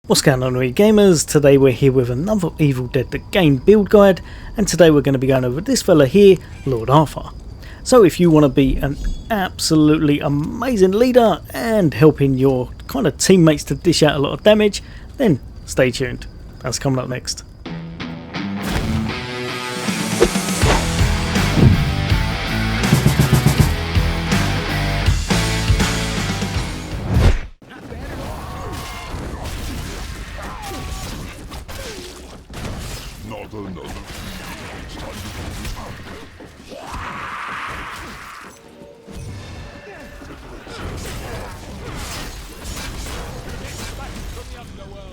What's going on, we gamers? Today we're here with another Evil Dead the Game build guide, and today we're going to be going over this fella here, Lord Arthur. So if you want to be an absolutely amazing leader and helping your kind of teammates to dish out a lot of damage, then stay tuned. That's coming up next.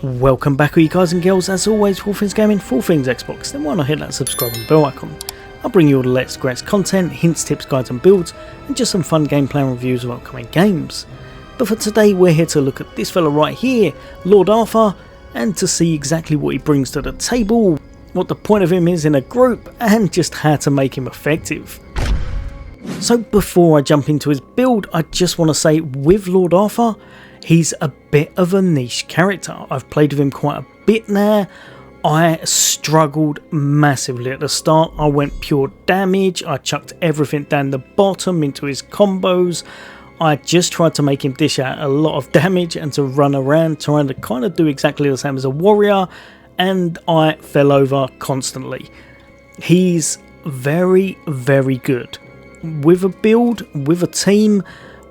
Welcome back all you guys and girls, as always, for all things gaming, for all things Xbox, then why not hit that subscribe and bell icon. I'll bring you all the latest greatest content, hints, tips, guides and builds, and just some fun gameplay and reviews of upcoming games. But for today we're here to look at this fella right here, Lord Arthur, and to see exactly what he brings to the table, what the point of him is in a group, and just how to make him effective. So before I jump into his build, I just want to say with Lord Arthur, he's a bit of a niche character. I've played with him quite a bit now. I struggled massively at the start. I went pure damage. I chucked everything down the bottom into his combos. I just tried to make him dish out a lot of damage and to run around trying to kind of do exactly the same as a warrior, and I fell over constantly. He's very, very good. With a build, with a team,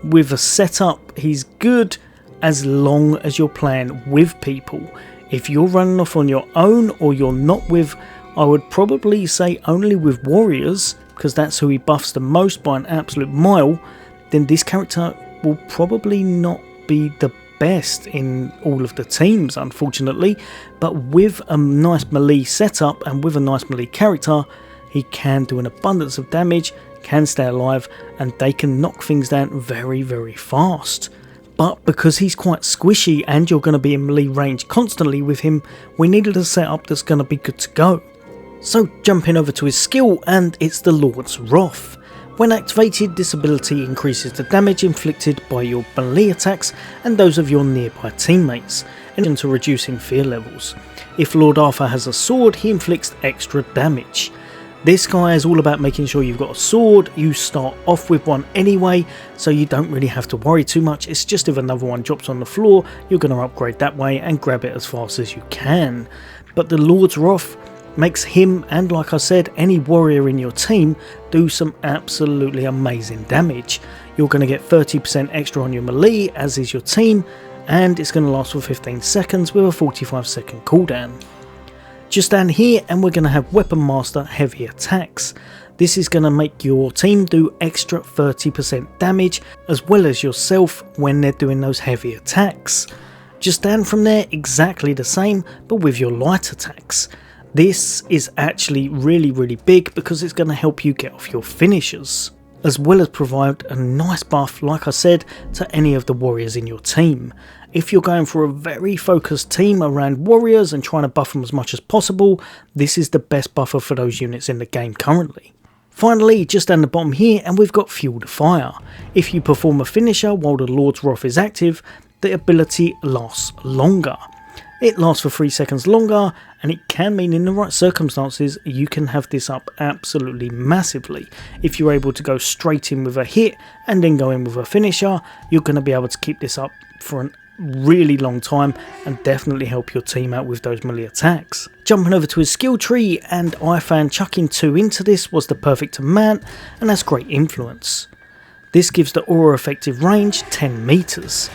with a setup, he's good as long as you're playing with people. If you're running off on your own or you're not with, I would probably say only with warriors, because that's who he buffs the most by an absolute mile, then this character will probably not be the best in all of the teams, unfortunately. But with a nice melee setup and with a nice melee character, he can do an abundance of damage, can stay alive, and they can knock things down very, very fast. But because he's quite squishy and you're going to be in melee range constantly with him, we needed a setup that's going to be good to go. So jumping over to his skill, and it's the Lord's Wrath. When activated, this ability increases the damage inflicted by your melee attacks and those of your nearby teammates, in addition to reducing fear levels. If Lord Arthur has a sword, he inflicts extra damage. This guy is all about making sure you've got a sword. You start off with one anyway, so you don't really have to worry too much. It's just if another one drops on the floor, you're going to upgrade that way and grab it as fast as you can. But the Lord's Wrath makes him, and like I said, any warrior in your team, do some absolutely amazing damage. You're going to get 30% extra on your melee, as is your team, and it's going to last for 15 seconds with a 45-second cooldown. Just down here, and we're going to have Weapon Master Heavy Attacks. This is going to make your team do extra 30% damage, as well as yourself when they're doing those heavy attacks. Just down from there, exactly the same, but with your light attacks. This is actually really, really big because it's going to help you get off your finishers, as well as provide a nice buff, like I said, to any of the warriors in your team. If you're going for a very focused team around warriors and trying to buff them as much as possible, this is the best buffer for those units in the game currently. Finally, just down the bottom here, and we've got Fuel to Fire. If you perform a finisher while the Lord's Wrath is active, the ability lasts longer. It lasts for 3 seconds longer, and it can mean in the right circumstances you can have this up absolutely massively. If you're able to go straight in with a hit and then go in with a finisher, you're going to be able to keep this up for a really long time and definitely help your team out with those melee attacks. Jumping over to his skill tree, and I found chucking 2 into this was the perfect amount, and that's great influence. This gives the aura effective range 10 meters.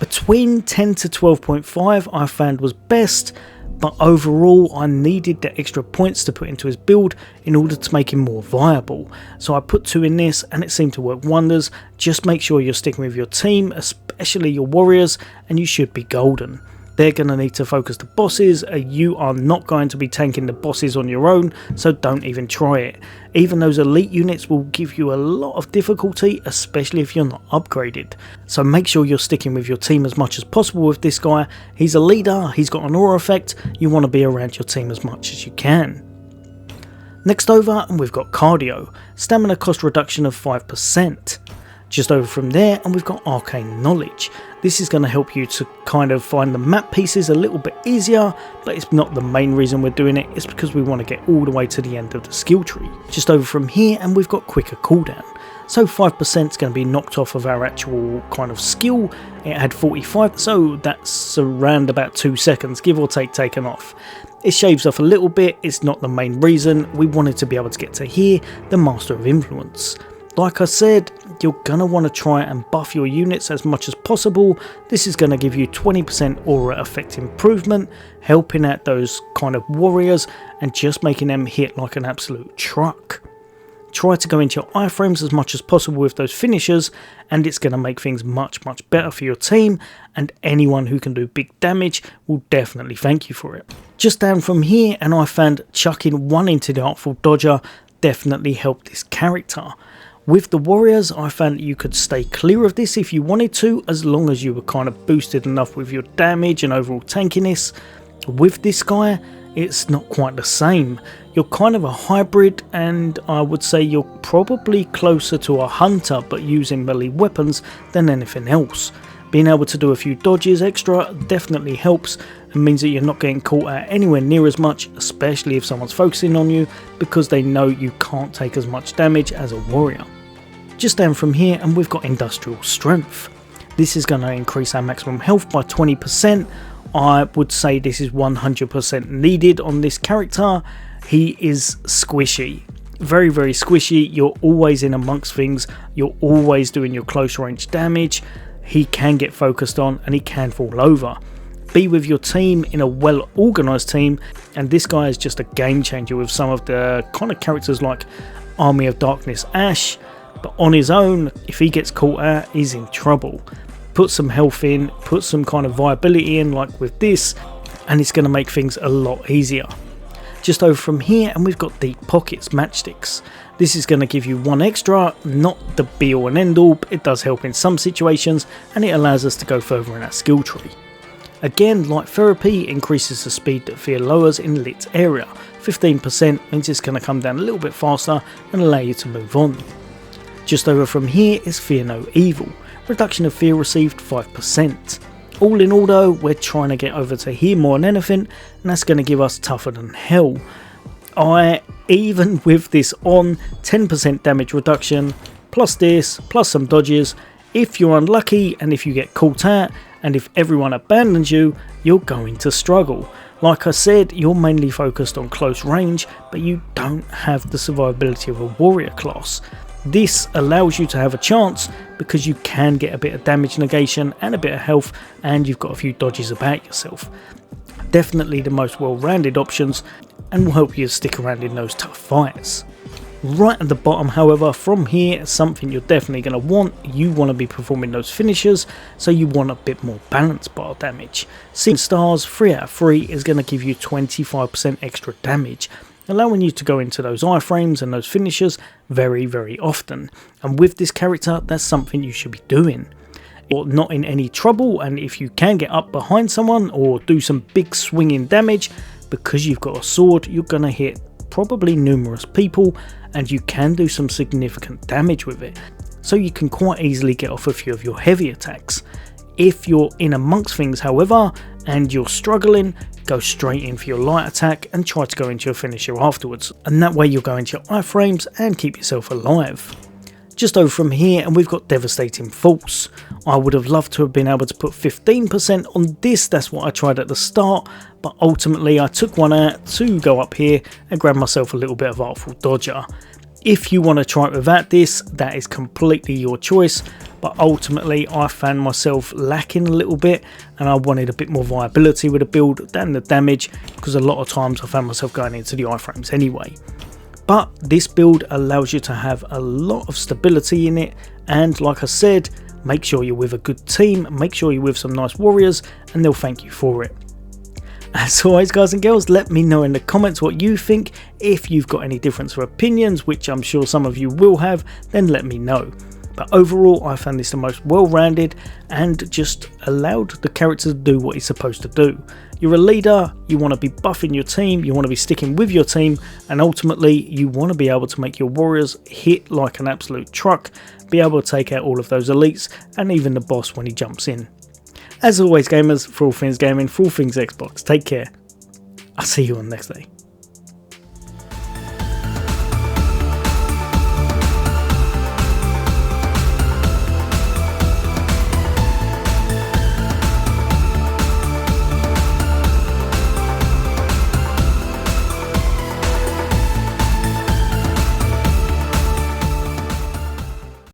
Between 10 to 12.5 I found was best, but overall I needed the extra points to put into his build in order to make him more viable. So I put 2 in this and it seemed to work wonders. Just make sure you're sticking with your team, especially your warriors, and you should be golden. They're going to need to focus the bosses. You are not going to be tanking the bosses on your own, so don't even try it. Even those elite units will give you a lot of difficulty, especially if you're not upgraded. So make sure you're sticking with your team as much as possible with this guy. He's a leader, he's got an aura effect, you want to be around your team as much as you can. Next over, and we've got Cardio, stamina cost reduction of 5%. Just over from there, and we've got Arcane Knowledge. This is going to help you to kind of find the map pieces a little bit easier, but it's not the main reason we're doing it. It's because we want to get all the way to the end of the skill tree. Just over from here, and we've got quicker cooldown. So 5% is going to be knocked off of our actual kind of skill. It had 45, so that's around about 2 seconds, give or take, taken off. It shaves off a little bit. It's not the main reason. We wanted to be able to get to here, the Master of Influence. Like I said, you're going to want to try and buff your units as much as possible. This is going to give you 20% aura effect improvement, helping out those kind of warriors and just making them hit like an absolute truck. Try to go into your iframes as much as possible with those finishers, and it's going to make things much better for your team, and anyone who can do big damage will definitely thank you for it. Just down from here, and I found chucking one into the Artful Dodger definitely helped this character. With the warriors, I found that you could stay clear of this if you wanted to, as long as you were kind of boosted enough with your damage and overall tankiness. With this guy, it's not quite the same. You're kind of a hybrid, and I would say you're probably closer to a hunter but using melee weapons than anything else. Being able to do a few dodges extra definitely helps and means that you're not getting caught out anywhere near as much, especially if someone's focusing on you, because they know you can't take as much damage as a warrior. Just down from here, and we've got Industrial Strength. This is going to increase our maximum health by 20%. I would say this is 100% needed on this character. He is squishy, very squishy. You're always in amongst things, you're always doing your close range damage. He can get focused on and he can fall over. Be with your team in a well organised team, and this guy is just a game changer with some of the kind of characters like Army of Darkness Ash, but on his own, if he gets caught out, he's in trouble. Put some health in, put some kind of viability in like with this, and it's going to make things a lot easier. Just over from here, and we've got Deep Pockets Matchsticks. This is going to give you one extra, not the be all and end all, but it does help in some situations, and it allows us to go further in our skill tree. Again, like Therapy, increases the speed that fear lowers in lit area. 15% means it's going to come down a little bit faster and allow you to move on. Just over from here is Fear No Evil. Reduction of fear received 5%. All in all though, we're trying to get over to here more than anything, and that's going to give us Tougher Than Hell. Even with this on, 10% damage reduction, plus this, plus some dodges. If you're unlucky and if you get caught out, and if everyone abandons you, you're going to struggle. Like I said, you're mainly focused on close range, but you don't have the survivability of a warrior class. This allows you to have a chance because you can get a bit of damage negation and a bit of health, and you've got a few dodges about yourself. Definitely the most well-rounded options, and will help you stick around in those tough fights. Right at the bottom, however, from here, something you're definitely going to want, you want to be performing those finishers, so you want a bit more balanced bar damage. 6 stars, 3 out of 3 is going to give you 25% extra damage, allowing you to go into those iframes and those finishers very often. And with this character, that's something you should be doing. You're not in any trouble, and if you can get up behind someone or do some big swinging damage, because you've got a sword, you're going to hit probably numerous people, and you can do some significant damage with it. So you can quite easily get off a few of your heavy attacks. If you're in amongst things, however, and you're struggling, go straight in for your light attack and try to go into your finisher afterwards, and that way you'll go into your iframes and keep yourself alive. Just over from here, and we've got Devastating Force. I would have loved to have been able to put 15% on this, that's what I tried at the start, but ultimately I took one out to go up here and grab myself a little bit of Artful Dodger. If you want to try it without this, that is completely your choice, but ultimately I found myself lacking a little bit, and I wanted a bit more viability with the build than the damage, because a lot of times I found myself going into the iframes anyway. But this build allows you to have a lot of stability in it, and like I said, make sure you're with a good team, make sure you're with some nice warriors, and they'll thank you for it. As always, guys and girls, let me know in the comments what you think. If you've got any difference of opinions, which I'm sure some of you will have, then let me know. But overall, I found this the most well-rounded and just allowed the character to do what he's supposed to do. You're a leader, you want to be buffing your team, you want to be sticking with your team, and ultimately you want to be able to make your warriors hit like an absolute truck, be able to take out all of those elites and even the boss when he jumps in. As always gamers, for all things gaming, for all things Xbox, take care. I'll see you on the next day.